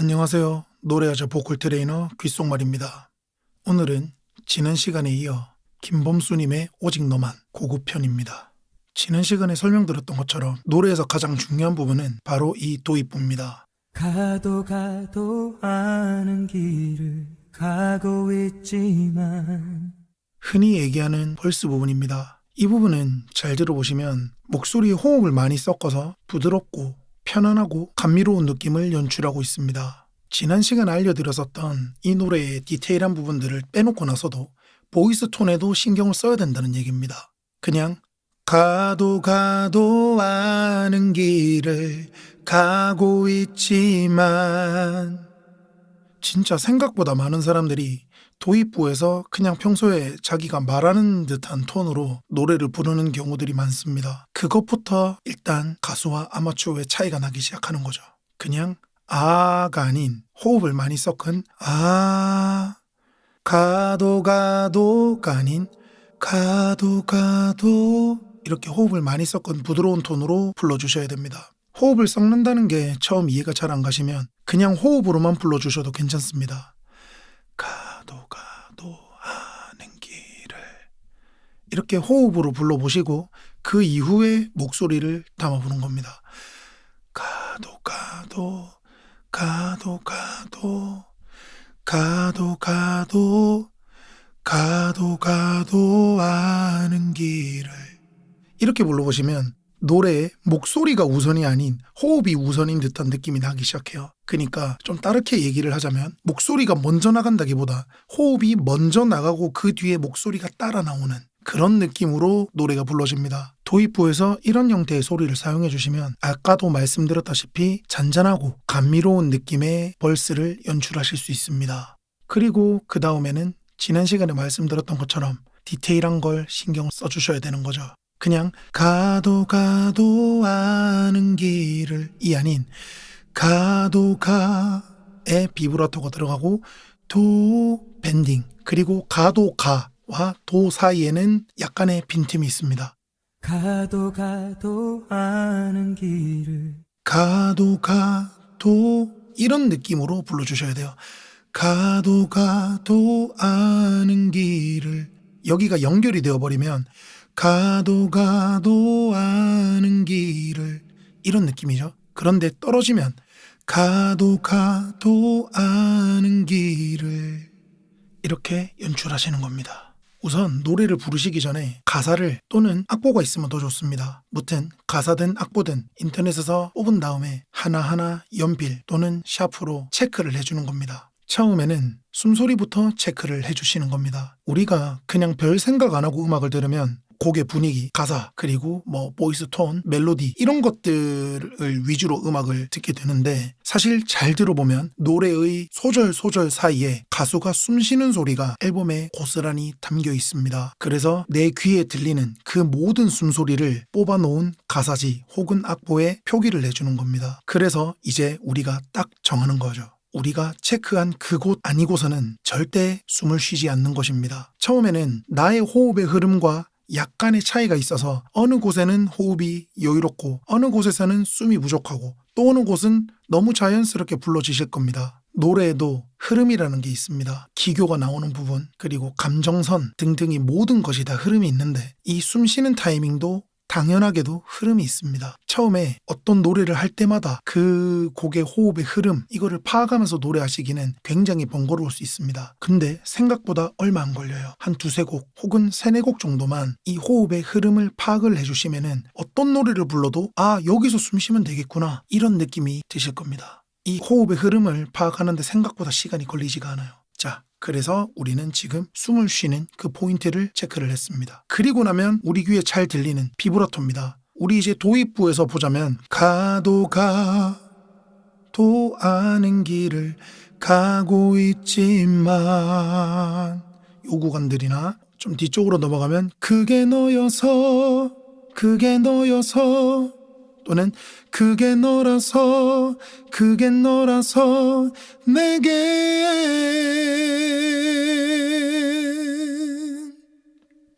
안녕하세요. 노래하자 보컬 트레이너 귓속말입니다. 오늘은 지난 시간에 이어 김범수님의 오직 너만 고급편입니다. 지난 시간에 설명드렸던 것처럼 노래에서 가장 중요한 부분은 바로 이 도입부입니다. 가도 아는 길을 가고 있지만 흔히 얘기하는 벌스 부분입니다. 이 부분은 잘 들어보시면 목소리에 호흡을 많이 섞어서 부드럽고 편안하고 감미로운 느낌을 연출하고 있습니다. 지난 시간에 알려드렸었던 이 노래의 디테일한 부분들을 빼놓고 나서도 보이스 톤에도 신경을 써야 된다는 얘기입니다. 그냥 가도 아는 길을 가고 있지만 진짜 생각보다 많은 사람들이 도입부에서 그냥 평소에 자기가 말하는 듯한 톤으로 노래를 부르는 경우들이 많습니다. 그것부터 일단 가수와 아마추어의 차이가 나기 시작하는 거죠. 그냥 아가 아닌 호흡을 많이 섞은 가도가 아닌 가도 이렇게 호흡을 많이 섞은 부드러운 톤으로 불러주셔야 됩니다. 호흡을 섞는다는 게 처음 이해가 잘 안 가시면 그냥 호흡으로만 불러주셔도 괜찮습니다. 가도 아는 길을 이렇게 호흡으로 불러보시고 그 이후에 목소리를 담아보는 겁니다. 가도 아는 길을 이렇게 불러보시면 노래에 목소리가 우선이 아닌 호흡이 우선인 듯한 느낌이 나기 시작해요. 그러니까 좀 다르게 얘기를 하자면 목소리가 먼저 나간다기보다 호흡이 먼저 나가고 그 뒤에 목소리가 따라 나오는 그런 느낌으로 노래가 불러집니다. 도입부에서 이런 형태의 소리를 사용해 주시면 아까도 말씀드렸다시피 잔잔하고 감미로운 느낌의 벌스를 연출하실 수 있습니다. 그리고 그 다음에는 지난 시간에 말씀드렸던 것처럼 디테일한 걸 신경 써주셔야 되는 거죠. 그냥 가도 아는 길을 이 아닌 가에 비브라토가 들어가고 도 밴딩 그리고 가도 가와 도 사이에는 약간의 빈틈이 있습니다. 가도 아는 길을 가도 이런 느낌으로 불러주셔야 돼요. 가도 아는 길을 여기가 연결이 되어버리면 가도 아는 길을 이런 느낌이죠. 그런데 떨어지면 가도 아는 길을 이렇게 연출하시는 겁니다. 우선 노래를 부르시기 전에 가사를 또는 악보가 있으면 더 좋습니다. 무튼 가사든 악보든 인터넷에서 뽑은 다음에 하나하나 연필 또는 샤프로 체크를 해주는 겁니다. 처음에는 숨소리부터 체크를 해주시는 겁니다. 우리가 그냥 별 생각 안 하고 음악을 들으면 곡의 분위기, 가사, 그리고 보이스 톤, 멜로디 이런 것들을 위주로 음악을 듣게 되는데 사실 잘 들어보면 노래의 소절 사이에 가수가 숨 쉬는 소리가 앨범에 고스란히 담겨 있습니다. 그래서 내 귀에 들리는 그 모든 숨소리를 뽑아놓은 가사지 혹은 악보에 표기를 해주는 겁니다. 그래서 이제 우리가 딱 정하는 거죠. 우리가 체크한 그곳 아니고서는 절대 숨을 쉬지 않는 것입니다. 처음에는 나의 호흡의 흐름과 약간의 차이가 있어서 어느 곳에는 호흡이 여유롭고 어느 곳에서는 숨이 부족하고 또 어느 곳은 너무 자연스럽게 불러지실 겁니다. 노래에도 흐름이라는 게 있습니다. 기교가 나오는 부분 그리고 감정선 등등이 모든 것이 다 흐름이 있는데 이 숨 쉬는 타이밍도 당연하게도 흐름이 있습니다. 처음에 어떤 노래를 할 때마다 그 곡의 호흡의 흐름 이거를 파악하면서 노래하시기는 굉장히 번거로울 수 있습니다. 근데 생각보다 얼마 안 걸려요. 한 두세 곡 혹은 세네 곡 정도만 이 호흡의 흐름을 파악을 해주시면은 어떤 노래를 불러도 여기서 숨 쉬면 되겠구나 이런 느낌이 드실 겁니다. 이 호흡의 흐름을 파악하는데 생각보다 시간이 걸리지가 않아요. 자, 그래서 우리는 지금 숨을 쉬는 그 포인트를 체크를 했습니다. 그리고 나면 우리 귀에 잘 들리는 비브라토입니다. 우리 이제 도입부에서 보자면 가도 아는 길을 가고 있지만 요 구간들이나 좀 뒤쪽으로 넘어가면 그게 너여서 또는 그게 너라서 내게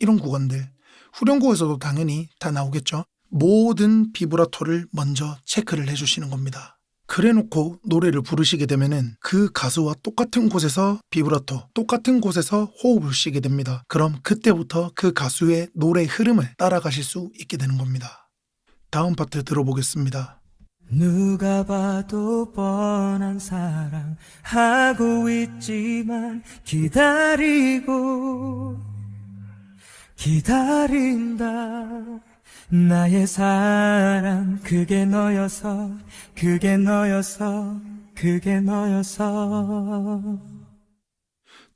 이런 구간들 후렴구에서도 당연히 다 나오겠죠. 모든 비브라토를 먼저 체크를 해주시는 겁니다. 그래놓고 노래를 부르시게 되면은 그 가수와 똑같은 곳에서 비브라토, 똑같은 곳에서 호흡을 쉬게 됩니다. 그럼 그때부터 그 가수의 노래 흐름을 따라가실 수 있게 되는 겁니다. 다음 파트 들어보겠습니다. 누가 봐도 뻔한 사랑 하고 있지만 기다린다 나의 사랑 그게 너여서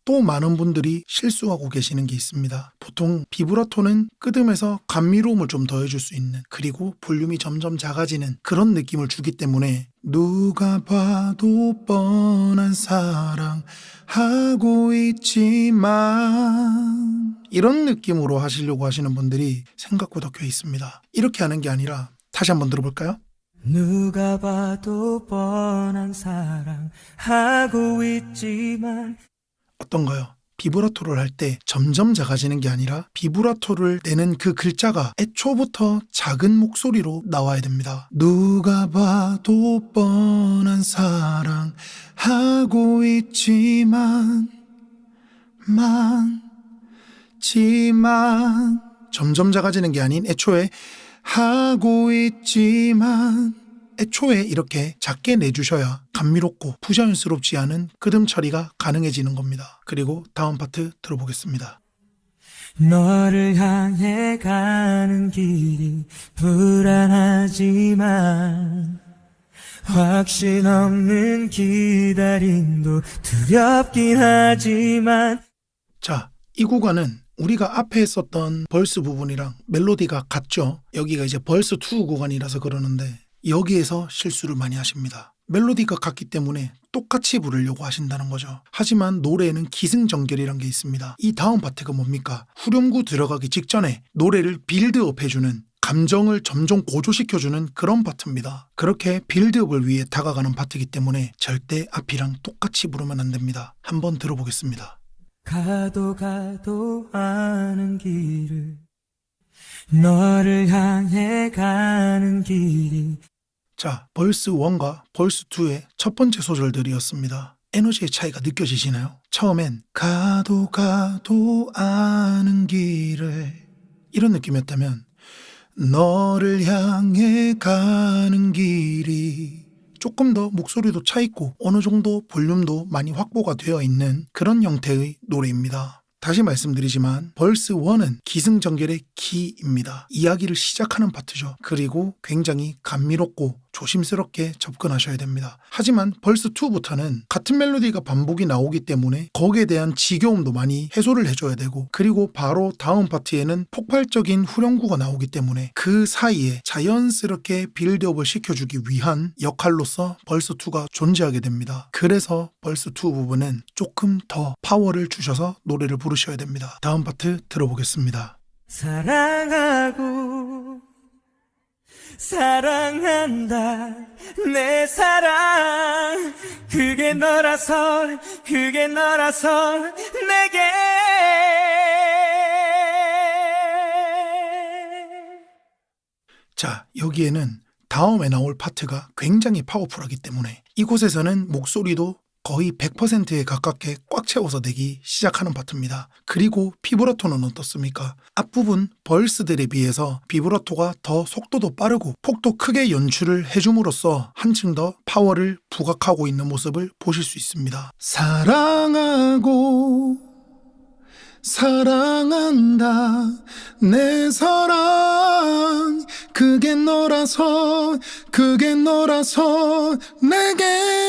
또 많은 분들이 실수하고 계시는 게 있습니다. 보통 비브라토는 끄듬에서 감미로움을 좀 더해줄 수 있는, 그리고 볼륨이 점점 작아지는 그런 느낌을 주기 때문에 누가 봐도 뻔한 사랑 하고 있지만 이런 느낌으로 하시려고 하시는 분들이 생각보다 꽤 있습니다. 이렇게 하는 게 아니라 다시 한번 들어볼까요? 누가 봐도 뻔한 사랑 하고 있지만 어떤가요? 비브라토를 할 때 점점 작아지는 게 아니라 비브라토를 내는 그 글자가 애초부터 작은 목소리로 나와야 됩니다. 누가 봐도 뻔한 사랑 하고 있지만 점점 작아지는 게 아닌 애초에 하고 있지만 애초에 이렇게 작게 내주셔야 감미롭고 부자연스럽지 않은 끄듬 처리가 가능해지는 겁니다. 그리고 다음 파트 들어보겠습니다. 너를 향해 가는 길이 불안하지만 확신 없는 기다림도 두렵긴 하지만 자, 이 구간은 우리가 앞에 했었던 벌스 부분이랑 멜로디가 같죠? 여기가 이제 벌스 2 구간이라서 그러는데 여기에서 실수를 많이 하십니다. 멜로디가 같기 때문에 똑같이 부르려고 하신다는 거죠. 하지만 노래에는 기승전결이란 게 있습니다. 이 다음 파트가 뭡니까? 후렴구 들어가기 직전에 노래를 빌드업 해주는, 감정을 점점 고조시켜주는 그런 파트입니다. 그렇게 빌드업을 위해 다가가는 파트이기 때문에 절대 앞이랑 똑같이 부르면 안 됩니다. 한번 들어보겠습니다. 가도 아는 길을 너를 향해 가는 길이 자, 벌스 1과 벌스 2의 첫 번째 소절들이었습니다. 에너지의 차이가 느껴지시나요? 처음엔 가도 아는 길을 이런 느낌이었다면 너를 향해 가는 길이 조금 더 목소리도 차 있고 어느 정도 볼륨도 많이 확보가 되어 있는 그런 형태의 노래입니다. 다시 말씀드리지만 벌스 1은 기승전결의 기입니다. 이야기를 시작하는 파트죠. 그리고 굉장히 감미롭고 조심스럽게 접근하셔야 됩니다. 하지만 벌스 2부터는 같은 멜로디가 반복이 나오기 때문에 거기에 대한 지겨움도 많이 해소를 해줘야 되고, 그리고 바로 다음 파트에는 폭발적인 후렴구가 나오기 때문에 그 사이에 자연스럽게 빌드업을 시켜주기 위한 역할로서 벌스 2가 존재하게 됩니다. 그래서 벌스 2 부분은 조금 더 파워를 주셔서 노래를 부르셔야 됩니다. 다음 파트 들어보겠습니다. 사랑한다 내 사랑 그게 너라서 내게 자, 여기에는 다음에 나올 파트가 굉장히 파워풀하기 때문에 이곳에서는 목소리도 거의 100%에 가깝게 꽉 채워서 내기 시작하는 파트입니다. 그리고 비브라토는 어떻습니까? 앞부분 벌스들에 비해서 비브라토가 더 속도도 빠르고 폭도 크게 연출을 해줌으로써 한층 더 파워를 부각하고 있는 모습을 보실 수 있습니다. 사랑한다 내 사랑 그게 너라서 내겐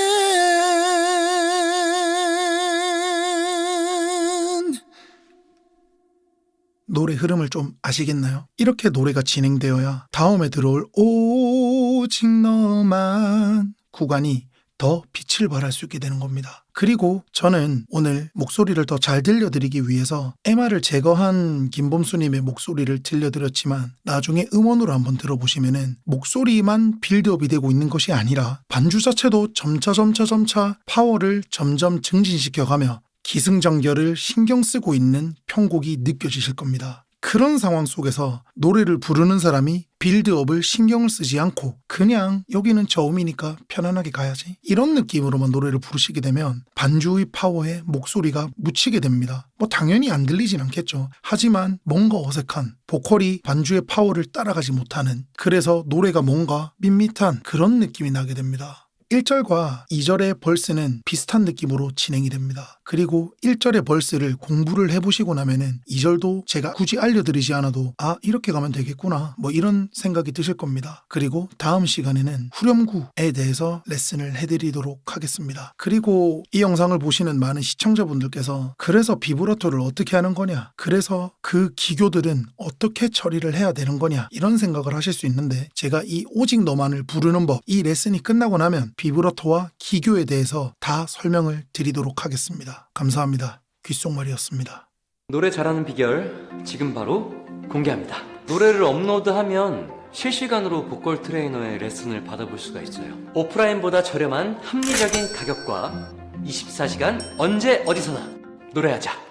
노래 흐름을 좀 아시겠나요? 이렇게 노래가 진행되어야 다음에 들어올 오직 너만 구간이 더 빛을 발할 수 있게 되는 겁니다. 그리고 저는 오늘 목소리를 더 잘 들려드리기 위해서 MR을 제거한 김범수님의 목소리를 들려드렸지만 나중에 음원으로 한번 들어보시면은 목소리만 빌드업이 되고 있는 것이 아니라 반주 자체도 점차 파워를 점점 증진시켜가며 기승전결을 신경 쓰고 있는 편곡이 느껴지실 겁니다. 그런 상황 속에서 노래를 부르는 사람이 빌드업을 신경을 쓰지 않고 그냥 여기는 저음이니까 편안하게 가야지 이런 느낌으로만 노래를 부르시게 되면 반주의 파워에 목소리가 묻히게 됩니다. 뭐 당연히 안 들리진 않겠죠. 하지만 뭔가 어색한 보컬이 반주의 파워를 따라가지 못하는, 그래서 노래가 뭔가 밋밋한 그런 느낌이 나게 됩니다. 1절과 2절의 벌스는 비슷한 느낌으로 진행이 됩니다. 그리고 1절의 벌스를 공부를 해보시고 나면은 2절도 제가 굳이 알려드리지 않아도 아 이렇게 가면 되겠구나 뭐 이런 생각이 드실 겁니다. 그리고 다음 시간에는 후렴구에 대해서 레슨을 해드리도록 하겠습니다. 그리고 이 영상을 보시는 많은 시청자분들께서 그래서 비브라토를 어떻게 하는 거냐, 그래서 그 기교들은 어떻게 처리를 해야 되는 거냐 이런 생각을 하실 수 있는데, 제가 이 오직 너만을 부르는 법 이 레슨이 끝나고 나면 비브라토와 기교에 대해서 다 설명을 드리도록 하겠습니다. 감사합니다. 귓속말이었습니다. 노래 잘하는 비결 지금 바로 공개합니다. 노래를 업로드하면 실시간으로 보컬 트레이너의 레슨을 받아볼 수가 있어요. 오프라인보다 저렴한 합리적인 가격과 24시간 언제 어디서나 노래하자.